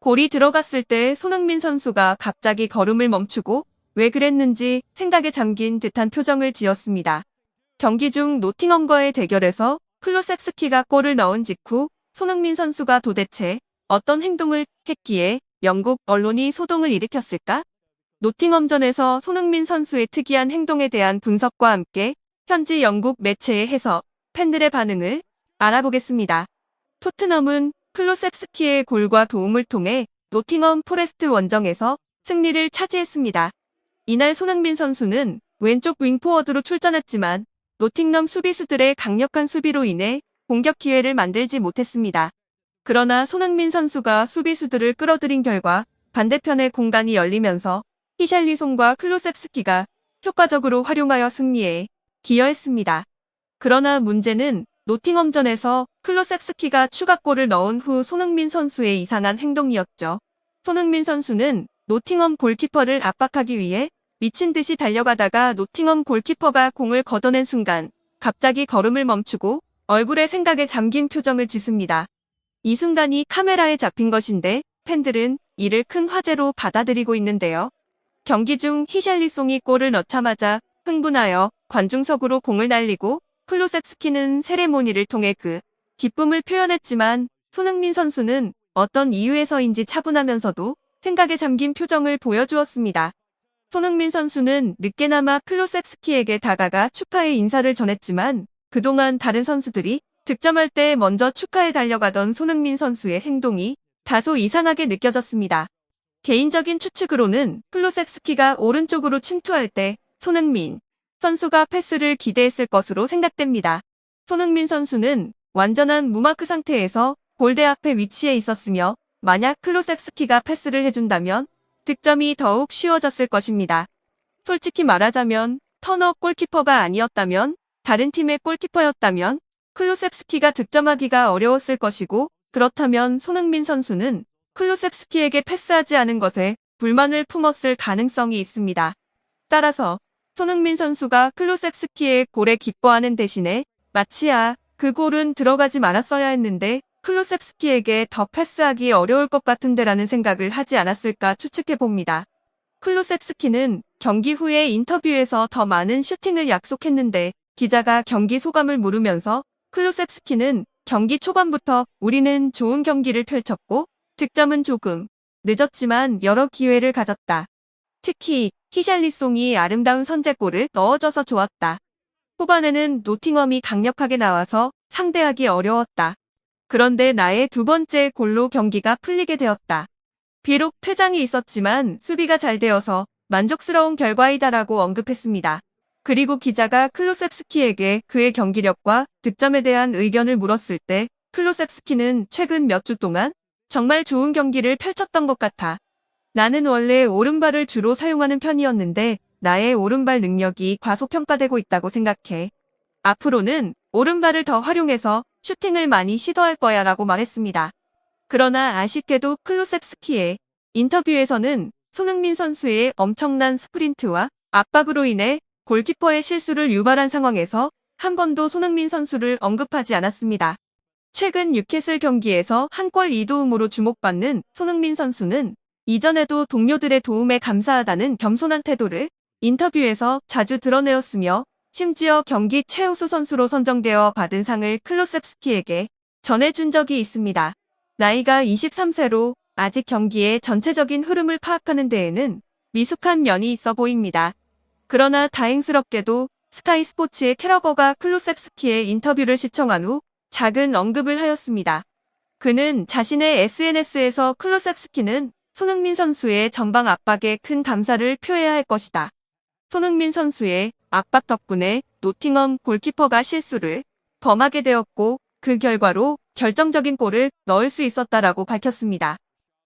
골이 들어갔을 때 손흥민 선수가 갑자기 걸음을 멈추고 왜 그랬는지 생각에 잠긴 듯한 표정을 지었습니다. 경기 중 노팅엄과의 대결에서 클로셉스키가 골을 넣은 직후 손흥민 선수가 도대체 어떤 행동을 했기에 영국 언론이 소동을 일으켰을까? 노팅엄전에서 손흥민 선수의 특이한 행동에 대한 분석과 함께 현지 영국 매체의 해석, 팬들의 반응을 알아보겠습니다. 토트넘은 클로셉스키의 골과 도움을 통해 노팅엄 포레스트 원정에서 승리를 차지했습니다. 이날 손흥민 선수는 왼쪽 윙포워드로 출전했지만 노팅엄 수비수들의 강력한 수비로 인해 공격 기회를 만들지 못했습니다. 그러나 손흥민 선수가 수비수들을 끌어들인 결과 반대편의 공간이 열리면서 히샬리송과 클로셉스키가 효과적으로 활용하여 승리에 기여했습니다. 그러나 문제는 노팅엄전에서 클로셉스키가 추가골을 넣은 후 손흥민 선수의 이상한 행동이었죠. 손흥민 선수는 노팅엄 골키퍼를 압박하기 위해 미친 듯이 달려가다가 노팅엄 골키퍼가 공을 걷어낸 순간 갑자기 걸음을 멈추고 얼굴에 생각에 잠긴 표정을 짓습니다. 이 순간이 카메라에 잡힌 것인데 팬들은 이를 큰 화제로 받아들이고 있는데요. 경기 중 히샬리송이 골을 넣자마자 흥분하여 관중석으로 공을 날리고 클로셉스키는 세레모니를 통해 그 기쁨을 표현했지만 손흥민 선수는 어떤 이유에서인지 차분하면서도 생각에 잠긴 표정을 보여주었습니다. 손흥민 선수는 늦게나마 클로셉스키에게 다가가 축하의 인사를 전했지만 그동안 다른 선수들이 득점할 때 먼저 축하에 달려가던 손흥민 선수의 행동이 다소 이상하게 느껴졌습니다. 개인적인 추측으로는 클로셉스키가 오른쪽으로 침투할 때 손흥민 선수가 패스를 기대했을 것으로 생각됩니다. 손흥민 선수는 완전한 무마크 상태에서 골대 앞에 위치해 있었으며 만약 클로셉스키가 패스를 해준다면 득점이 더욱 쉬워졌을 것입니다. 솔직히 말하자면 터너 골키퍼가 아니었다면 다른 팀의 골키퍼였다면 클로셉스키가 득점하기가 어려웠을 것이고 그렇다면 손흥민 선수는 클로셉스키에게 패스하지 않은 것에 불만을 품었을 가능성이 있습니다. 따라서 손흥민 선수가 클로셉스키의 골에 기뻐하는 대신에 마치 그 골은 들어가지 말았어야 했는데 클로셉스키에게 더 패스하기 어려울 것 같은데라는 생각을 하지 않았을까 추측해봅니다. 클로셉스키는 경기 후에 인터뷰에서 더 많은 슈팅을 약속했는데 기자가 경기 소감을 물으면서 클로셉스키는 경기 초반부터 우리는 좋은 경기를 펼쳤고 득점은 조금 늦었지만 여러 기회를 가졌다. 특히 히샬리송이 아름다운 선제골을 넣어줘서 좋았다. 후반에는 노팅엄이 강력하게 나와서 상대하기 어려웠다. 그런데 나의 두 번째 골로 경기가 풀리게 되었다. 비록 퇴장이 있었지만 수비가 잘 되어서 만족스러운 결과이다라고 언급했습니다. 그리고 기자가 클로셉스키에게 그의 경기력과 득점에 대한 의견을 물었을 때 클로셉스키는 최근 몇 주 동안 정말 좋은 경기를 펼쳤던 것 같아. 나는 원래 오른발을 주로 사용하는 편이었는데 나의 오른발 능력이 과소평가되고 있다고 생각해. 앞으로는 오른발을 더 활용해서 슈팅을 많이 시도할 거야 라고 말했습니다. 그러나 아쉽게도 클로셉스키의 인터뷰에서는 손흥민 선수의 엄청난 스프린트와 압박으로 인해 골키퍼의 실수를 유발한 상황에서 한 번도 손흥민 선수를 언급하지 않았습니다. 최근 뉴캐슬 경기에서 한 골 2도움으로 주목받는 손흥민 선수는 이전에도 동료들의 도움에 감사하다는 겸손한 태도를 인터뷰에서 자주 드러내었으며 심지어 경기 최우수 선수로 선정되어 받은 상을 클로셉스키에게 전해준 적이 있습니다. 나이가 23세로 아직 경기의 전체적인 흐름을 파악하는 데에는 미숙한 면이 있어 보입니다. 그러나 다행스럽게도 스카이 스포츠의 캐러거가 클로셉스키의 인터뷰를 시청한 후 작은 언급을 하였습니다. 그는 자신의 SNS에서 클로셉스키는 손흥민 선수의 전방 압박에 큰 감사를 표해야 할 것이다. 손흥민 선수의 압박 덕분에 노팅엄 골키퍼가 실수를 범하게 되었고 그 결과로 결정적인 골을 넣을 수 있었다라고 밝혔습니다.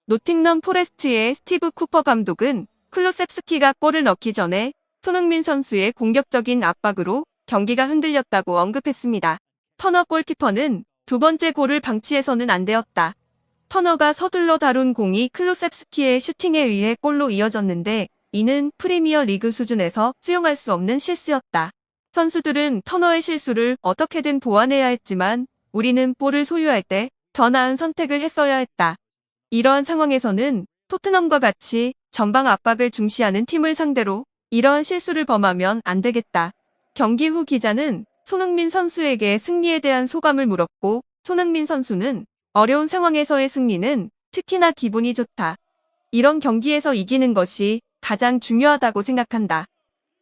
노팅엄 포레스트의 스티브 쿠퍼 감독은 클로셉스키가 골을 넣기 전에 손흥민 선수의 공격적인 압박으로 경기가 흔들렸다고 언급했습니다. 터너 골키퍼는 두 번째 골을 방치해서는 안 되었다. 터너가 서둘러 다룬 공이 클로셉스키의 슈팅에 의해 골로 이어졌는데 이는 프리미어 리그 수준에서 수용할 수 없는 실수였다. 선수들은 터너의 실수를 어떻게든 보완해야 했지만 우리는 볼을 소유할 때 더 나은 선택을 했어야 했다. 이러한 상황에서는 토트넘과 같이 전방 압박을 중시하는 팀을 상대로 이러한 실수를 범하면 안 되겠다. 경기 후 기자는 손흥민 선수에게 승리에 대한 소감을 물었고, 손흥민 선수는 어려운 상황에서의 승리는 특히나 기분이 좋다. 이런 경기에서 이기는 것이 가장 중요하다고 생각한다.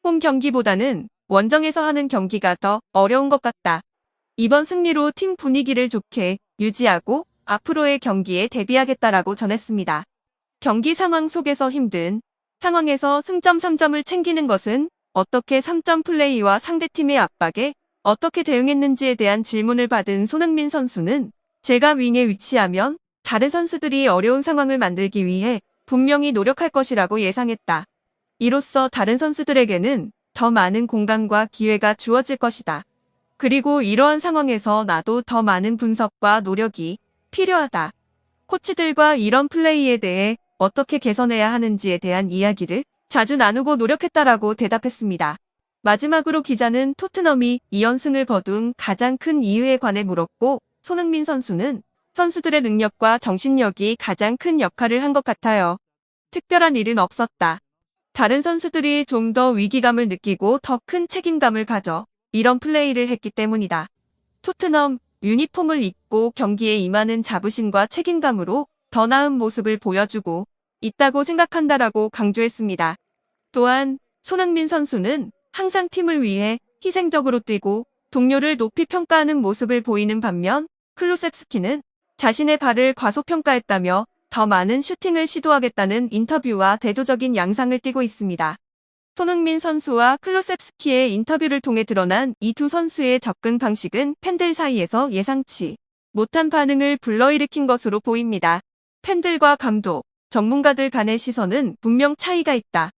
홈 경기보다는 원정에서 하는 경기가 더 어려운 것 같다. 이번 승리로 팀 분위기를 좋게 유지하고 앞으로의 경기에 대비하겠다라고 전했습니다. 경기 상황 속에서 힘든 상황에서 승점 3점을 챙기는 것은 어떻게 3점 플레이와 상대팀의 압박에 어떻게 대응했는지에 대한 질문을 받은 손흥민 선수는 제가 윙에 위치하면 다른 선수들이 어려운 상황을 만들기 위해 분명히 노력할 것이라고 예상했다. 이로써 다른 선수들에게는 더 많은 공간과 기회가 주어질 것이다. 그리고 이러한 상황에서 나도 더 많은 분석과 노력이 필요하다. 코치들과 이런 플레이에 대해 어떻게 개선해야 하는지에 대한 이야기를 자주 나누고 노력했다라고 대답했습니다. 마지막으로 기자는 토트넘이 2연승을 거둔 가장 큰 이유에 관해 물었고, 손흥민 선수는 선수들의 능력과 정신력이 가장 큰 역할을 한 것 같아요. 특별한 일은 없었다. 다른 선수들이 좀 더 위기감을 느끼고 더 큰 책임감을 가져 이런 플레이를 했기 때문이다. 토트넘 유니폼을 입고 경기에 임하는 자부심과 책임감으로 더 나은 모습을 보여주고 있다고 생각한다라고 강조했습니다. 또한 손흥민 선수는 항상 팀을 위해 희생적으로 뛰고 동료를 높이 평가하는 모습을 보이는 반면, 클루셉스키는 자신의 발을 과소평가했다며 더 많은 슈팅을 시도하겠다는 인터뷰와 대조적인 양상을 띠고 있습니다. 손흥민 선수와 클루셉스키의 인터뷰를 통해 드러난 이 두 선수의 접근 방식은 팬들 사이에서 예상치 못한 반응을 불러일으킨 것으로 보입니다. 팬들과 감독, 전문가들 간의 시선은 분명 차이가 있다.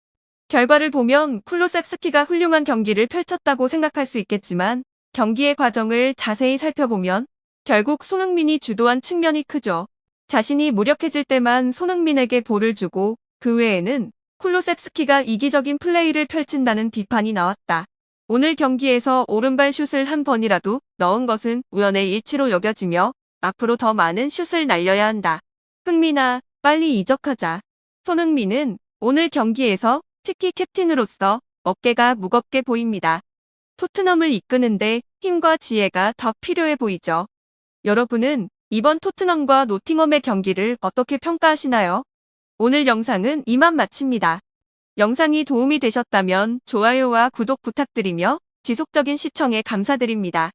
결과를 보면 클루셉스키가 훌륭한 경기를 펼쳤다고 생각할 수 있겠지만, 경기의 과정을 자세히 살펴보면 결국 손흥민이 주도한 측면이 크죠. 자신이 무력해질 때만 손흥민에게 볼을 주고 그 외에는 쿨루셉스키가 이기적인 플레이를 펼친다는 비판이 나왔다. 오늘 경기에서 오른발 슛을 한 번이라도 넣은 것은 우연의 일치로 여겨지며 앞으로 더 많은 슛을 날려야 한다. 흥민아, 빨리 이적하자. 손흥민은 오늘 경기에서 특히 캡틴으로서 어깨가 무겁게 보입니다. 토트넘을 이끄는데 힘과 지혜가 더 필요해 보이죠. 여러분은 이번 토트넘과 노팅엄의 경기를 어떻게 평가하시나요? 오늘 영상은 이만 마칩니다. 영상이 도움이 되셨다면 좋아요와 구독 부탁드리며 지속적인 시청에 감사드립니다.